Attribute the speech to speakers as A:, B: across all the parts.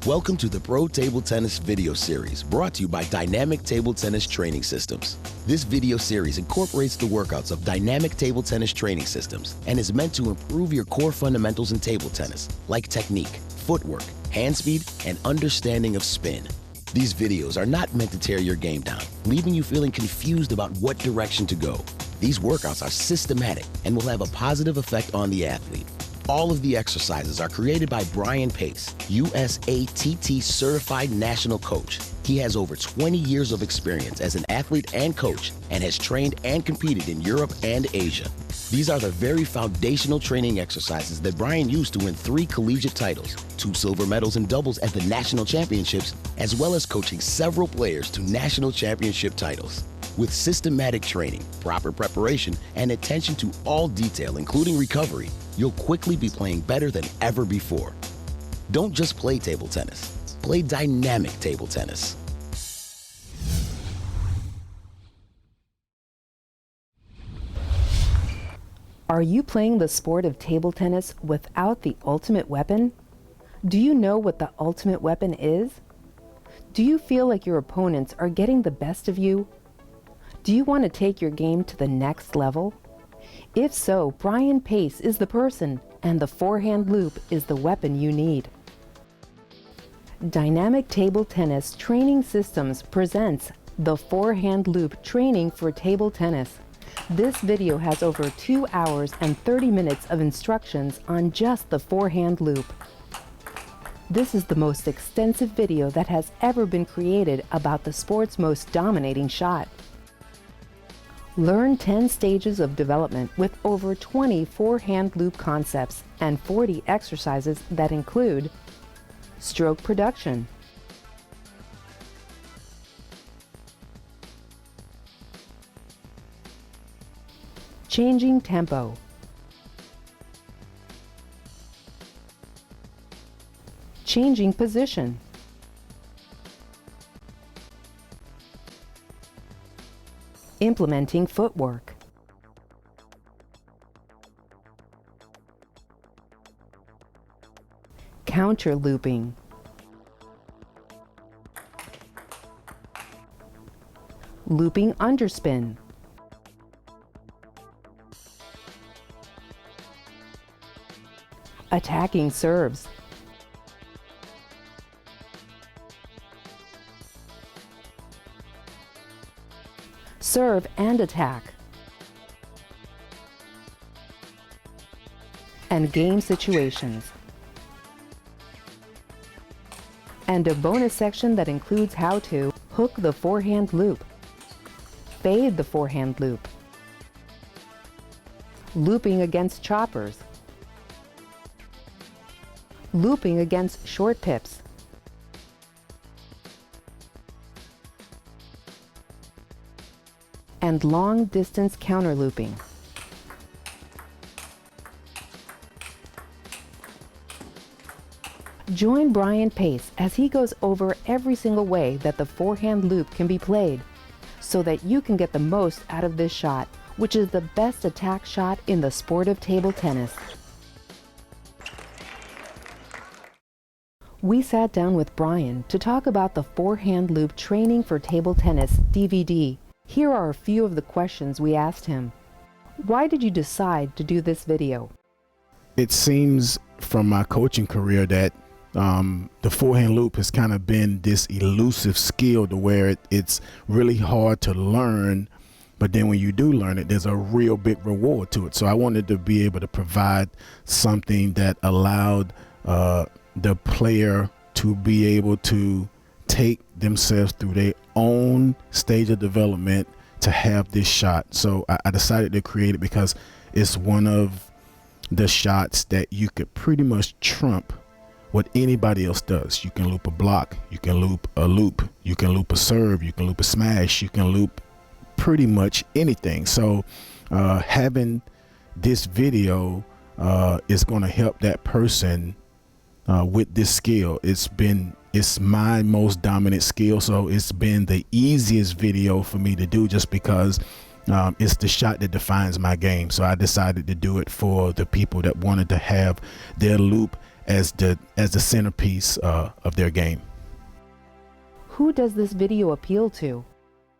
A: Welcome to the Pro Table Tennis video series brought to you by Dynamic Table Tennis Training Systems. This video series incorporates the workouts of Dynamic Table Tennis Training Systems and is meant to improve your core fundamentals in table tennis, like technique, footwork, hand speed, and understanding of spin. These videos are not meant to tear your game down, leaving you feeling confused about what direction to go. These workouts are systematic and will have a positive effect on the athlete. All of the exercises are created by Brian Pace, USATT certified national coach. He has over 20 years of experience as an athlete and coach and has trained and competed in Europe and Asia. These are the very foundational training exercises that Brian used to win 3 collegiate titles, 2 silver medals in doubles at the national championships, as well as coaching several players to national championship titles. With systematic training, proper preparation, and attention to all detail, including recovery, you'll quickly be playing better than ever before. Don't just play table tennis. Play dynamic table tennis.
B: Are you playing the sport of table tennis without the ultimate weapon? Do you know what the ultimate weapon is? Do you feel like your opponents are getting the best of you? Do you want to take your game to the next level? If so, Brian Pace is the person, and the Forehand loop is the weapon you need. Dynamic Table Tennis Training Systems presents the Forehand Loop Training for Table Tennis. This video has over 2 hours and 30 minutes of instructions on just the forehand loop. This is the most extensive video that has ever been created about the sport's most dominating shot. Learn 10 stages of development with over 20 forehand loop concepts and 40 exercises that include stroke production, changing tempo, changing position, implementing footwork, counter looping, looping underspin, attacking serves, serve and attack, and game situations. And a bonus section that includes how to hook the forehand loop, fade the forehand loop, looping against choppers, looping against short pips, and long-distance counter looping. Join Brian Pace as he goes over every single way that the forehand loop can be played, so that you can get the most out of this shot, which is the best attack shot in the sport of table tennis. We sat down with Brian to talk about the Forehand Loop Training for Table Tennis DVD. Here are a few of the questions we asked him. Why did you decide to do this video?
C: It seems from my coaching career that the forehand loop has kind of been this elusive skill to where it's really hard to learn, but then when you do learn it, there's a real big reward to it. So I wanted to be able to provide something that allowed the player to be able to take themselves through their own stage of development to have this shot. So I decided to create it because it's one of the shots that you could pretty much trump what anybody else does. You can loop a block, you can loop a loop, you can loop a serve, you can loop a smash, you can loop pretty much anything. So having this video is going to help that person with this skill. It's my most dominant skill, so it's been the easiest video for me to do just because it's the shot that defines my game. So I decided to do it for the people that wanted to have their loop as the centerpiece of their game.
B: Who does this video appeal to?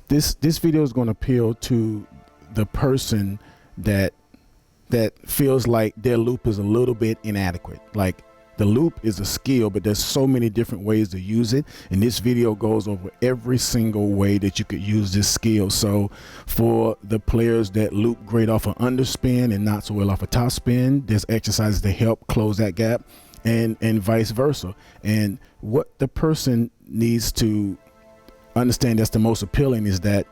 C: This video is going to appeal to the person that feels like their loop is a little bit inadequate. Like, the loop is a skill, but there's so many different ways to use it. And this video goes over every single way that you could use this skill. So for the players that loop great off an underspin and not so well off a topspin, there's exercises to help close that gap, and vice versa. And what the person needs to understand that's the most appealing is that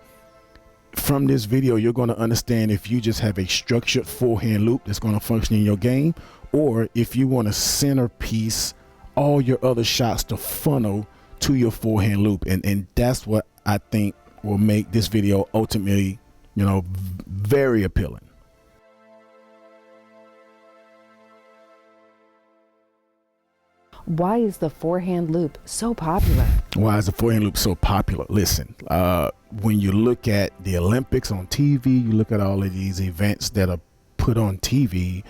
C: from this video, you're going to understand if you just have a structured forehand loop that's going to function in your game, or if you want to centerpiece all your other shots to funnel to your forehand loop. And that's what I think will make this video ultimately, very appealing.
B: Why is the forehand loop so popular?
C: Why is the forehand loop so popular? Listen, when you look at the Olympics on TV, you look at all of these events that are put on TV,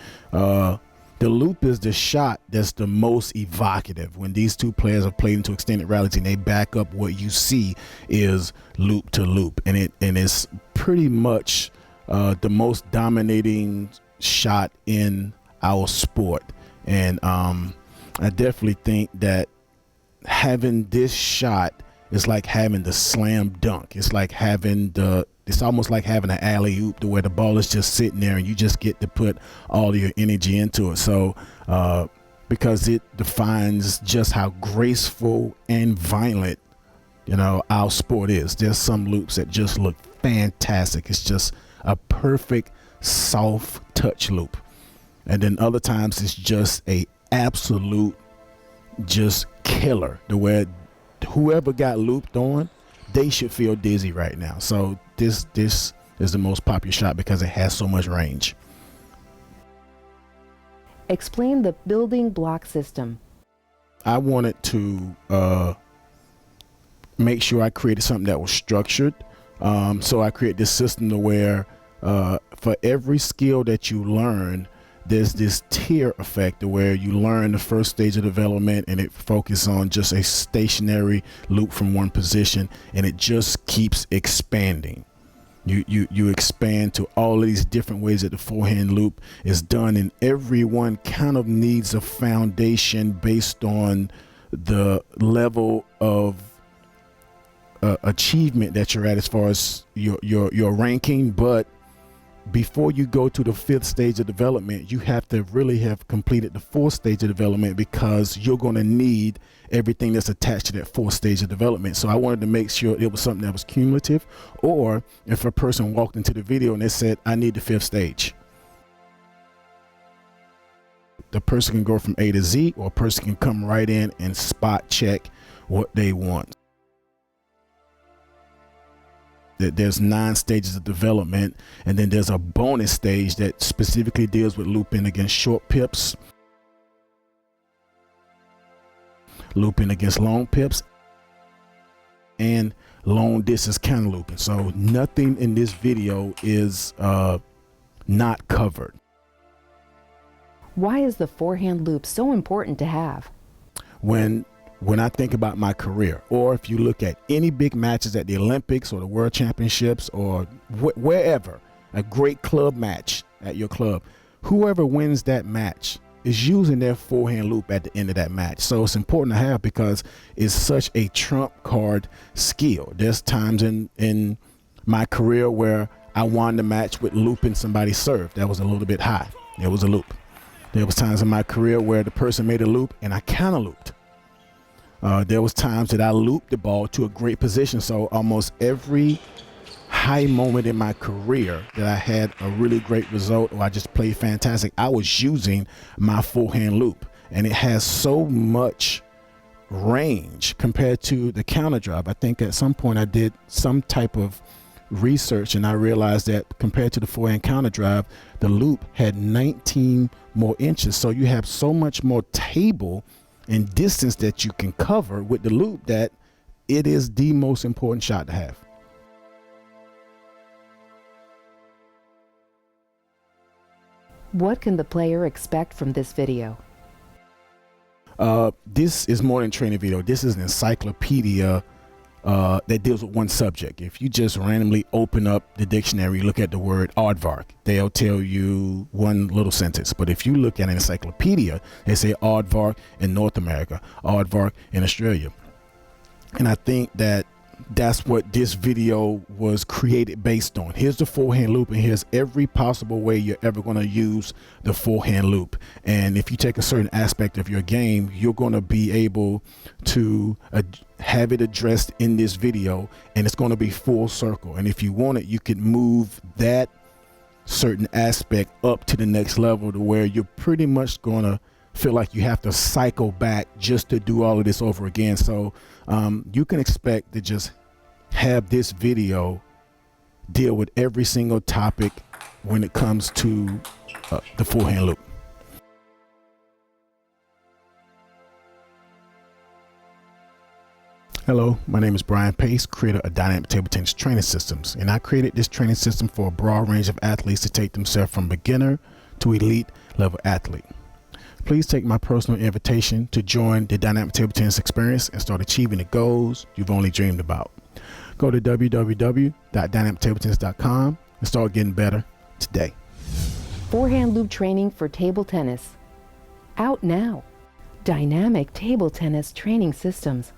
C: the loop is the shot that's the most evocative. When these two players have played into extended rallies and they back up, what you see is loop to loop, and it's pretty much the most dominating shot in our sport. And I definitely think that having this shot is like having the slam dunk. It's like it's almost like having an alley-oop, to where the ball is just sitting there and you just get to put all your energy into it. So because it defines just how graceful and violent, our sport is. There's some loops that just look fantastic. It's just a perfect soft touch loop. And then other times it's just a absolute just killer, to where whoever got looped on, they should feel dizzy right now. So this is the most popular shot because it has so much range.
B: Explain the building block system.
C: I wanted to make sure I created something that was structured. So I created this system to where for every skill that you learn, there's this tier effect to where you learn the first stage of development and it focuses on just a stationary loop from one position, and it just keeps expanding. You expand to all of these different ways that the forehand loop is done, and everyone kind of needs a foundation based on the level of achievement that you're at as far as your ranking. But before you go to the 5th stage of development, you have to really have completed the 4th stage of development, because you're going to need everything that's attached to that 4th stage of development. So I wanted to make sure it was something that was cumulative, or if a person walked into the video and they said, I need the 5th stage, the person can go from A to Z, or a person can come right in and spot check what they want. There's 9 stages of development, and then there's a bonus stage that specifically deals with looping against short pips, looping against long pips, and long distance counter looping. So nothing in this video is not covered.
B: Why is the forehand loop so important to have?
C: When I think about my career, or if you look at any big matches at the Olympics or the World Championships or wherever, a great club match at your club, whoever wins that match is using their forehand loop at the end of that match. So it's important to have, because it's such a trump card skill. There's times in my career where I won the match with looping somebody's serve that was a little bit high. It was a loop. There was times in my career where the person made a loop and I counter looped. There was times that I looped the ball to a great position. So almost every high moment in my career that I had a really great result, or I just played fantastic, I was using my forehand loop. And it has so much range compared to the counter drive. I think at some point I did some type of research and I realized that compared to the forehand counter drive, the loop had 19 more inches. So you have so much more table and distance that you can cover with the loop that it is the most important shot to have.
B: What can the player expect from this video?
C: This is more than training video. This is an encyclopedia that deals with one subject. If you just randomly open up the dictionary, look at the word aardvark, they'll tell you one little sentence. But if you look at an encyclopedia, they say aardvark in North America, aardvark in Australia. And I think that's what this video was created based on. Here's the forehand loop, and here's every possible way you're ever going to use the forehand loop. And if you take a certain aspect of your game, you're going to be able to have it addressed in this video, and it's going to be full circle. And if you want it, you can move that certain aspect up to the next level to where you're pretty much going to feel like you have to cycle back just to do all of this over again. So you can expect to just have this video deal with every single topic when it comes to the forehand loop. Hello, my name is Brian Pace, creator of Dynamic Table Tennis Training Systems, and I created this training system for a broad range of athletes to take themselves from beginner to elite level athlete. Please take my personal invitation to join the Dynamic Table Tennis experience and start achieving the goals you've only dreamed about. Go to www.dynamictabletennis.com and start getting better today.
B: Forehand loop training for table tennis. Out now. Dynamic Table Tennis Training Systems.